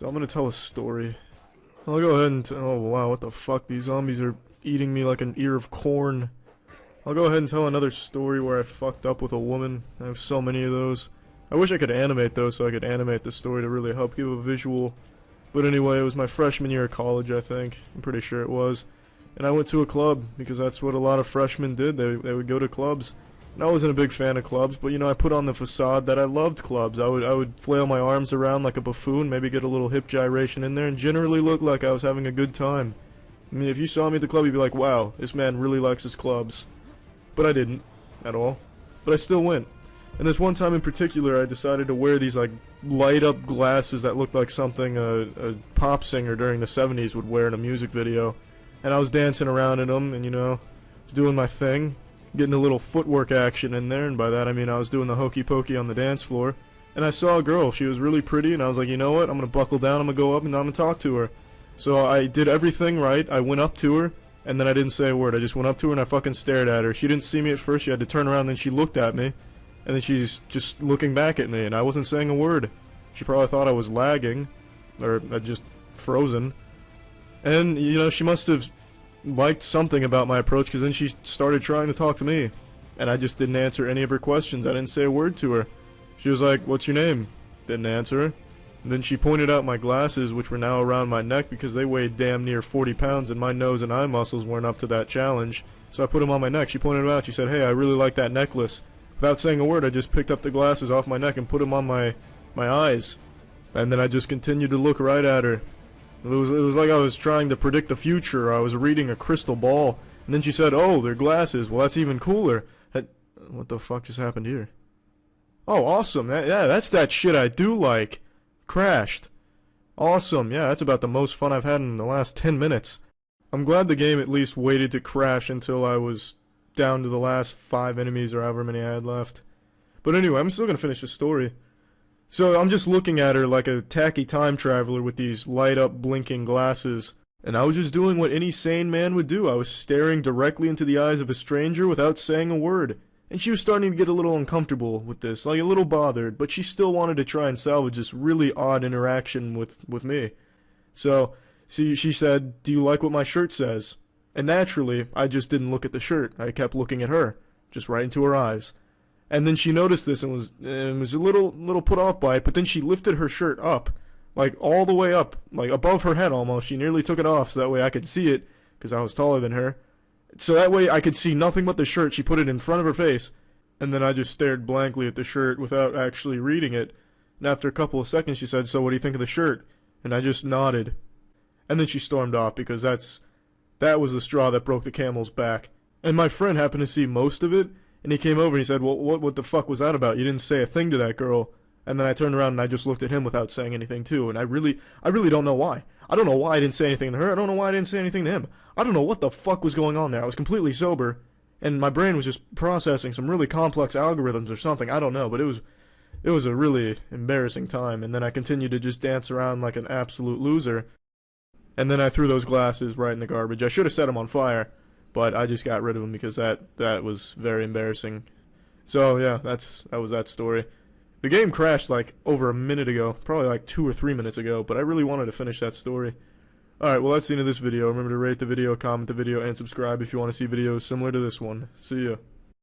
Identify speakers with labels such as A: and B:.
A: So I'm gonna tell a story. I'll go ahead and oh wow, what the fuck? These zombies are eating me like an ear of corn. I'll go ahead and tell another story where I fucked up with a woman. I have so many of those. I wish I could animate those so I could animate the story to really help give a visual. But anyway, it was my freshman year of college, I think. I'm pretty sure it was. And I went to a club, because that's what a lot of freshmen did. They would go to clubs. And I wasn't a big fan of clubs, but you know, I put on the facade that I loved clubs. I would flail my arms around like a buffoon, maybe get a little hip gyration in there, and generally look like I was having a good time. I mean, if you saw me at the club, you'd be like, wow, this man really likes his clubs. But I didn't, at all. But I still went. And this one time in particular, I decided to wear these like light-up glasses that looked like something a pop singer during the 70s would wear in a music video. And I was dancing around in them, and you know, doing my thing, getting a little footwork action in there, and by that I mean I was doing the hokey pokey on the dance floor. And I saw a girl, she was really pretty, and I was like, you know what, I'm gonna buckle down, I'm gonna go up and I'm gonna talk to her. So I did everything right, I went up to her, and then I didn't say a word. I just went up to her and I fucking stared at her. She didn't see me at first, she had to turn around, then she looked at me, and then she's just looking back at me, and I wasn't saying a word. She probably thought I was lagging, or just frozen. And, you know, she must have liked something about my approach, because then she started trying to talk to me. And I just didn't answer any of her questions. I didn't say a word to her. She was like, what's your name? Didn't answer her. And then she pointed out my glasses, which were now around my neck because they weighed damn near 40 pounds and my nose and eye muscles weren't up to that challenge. So I put them on my neck. She pointed them out. She said, hey, I really like that necklace. Without saying a word, I just picked up the glasses off my neck and put them on my eyes. And then I just continued to look right at her. It was like I was trying to predict the future. I was reading a crystal ball. And then she said, oh, they're glasses. Well, that's even cooler. What the fuck just happened here? Oh, awesome. Yeah, that's that shit I do like. Crashed. Awesome. Yeah, that's about the most fun I've had in the last 10 minutes. I'm glad the game at least waited to crash until I was down to the last 5 enemies or however many I had left. But anyway, I'm still gonna finish the story. So I'm just looking at her like a tacky time traveler with these light-up blinking glasses. And I was just doing what any sane man would do. I was staring directly into the eyes of a stranger without saying a word. And she was starting to get a little uncomfortable with this, like a little bothered, but she still wanted to try and salvage this really odd interaction with me. So she said, do you like what my shirt says? And naturally, I just didn't look at the shirt. I kept looking at her, just right into her eyes. And then she noticed this and was a little put off by it, but then she lifted her shirt up, like all the way up, like above her head almost. She nearly took it off so that way I could see it, because I was taller than her. So that way I could see nothing but the shirt. She put it in front of her face, and then I just stared blankly at the shirt without actually reading it. And after a couple of seconds she said, so what do you think of the shirt? And I just nodded. And then she stormed off, because that was the straw that broke the camel's back. And my friend happened to see most of it, and he came over and he said, well, what the fuck was that about? You didn't say a thing to that girl. And then I turned around and I just looked at him without saying anything too, and I really don't know why. I don't know why I didn't say anything to her. I don't know why I didn't say anything to him. I don't know what the fuck was going on there. I was completely sober, and my brain was just processing some really complex algorithms or something. I don't know, but it was a really embarrassing time, and then I continued to just dance around like an absolute loser. And then I threw those glasses right in the garbage. I should have set them on fire, but I just got rid of them because that was very embarrassing. So yeah, that was that story. The game crashed like over a minute ago, probably like 2 or 3 minutes ago, but I really wanted to finish that story. Alright, well that's the end of this video. Remember to rate the video, comment the video, and subscribe if you want to see videos similar to this one. See ya.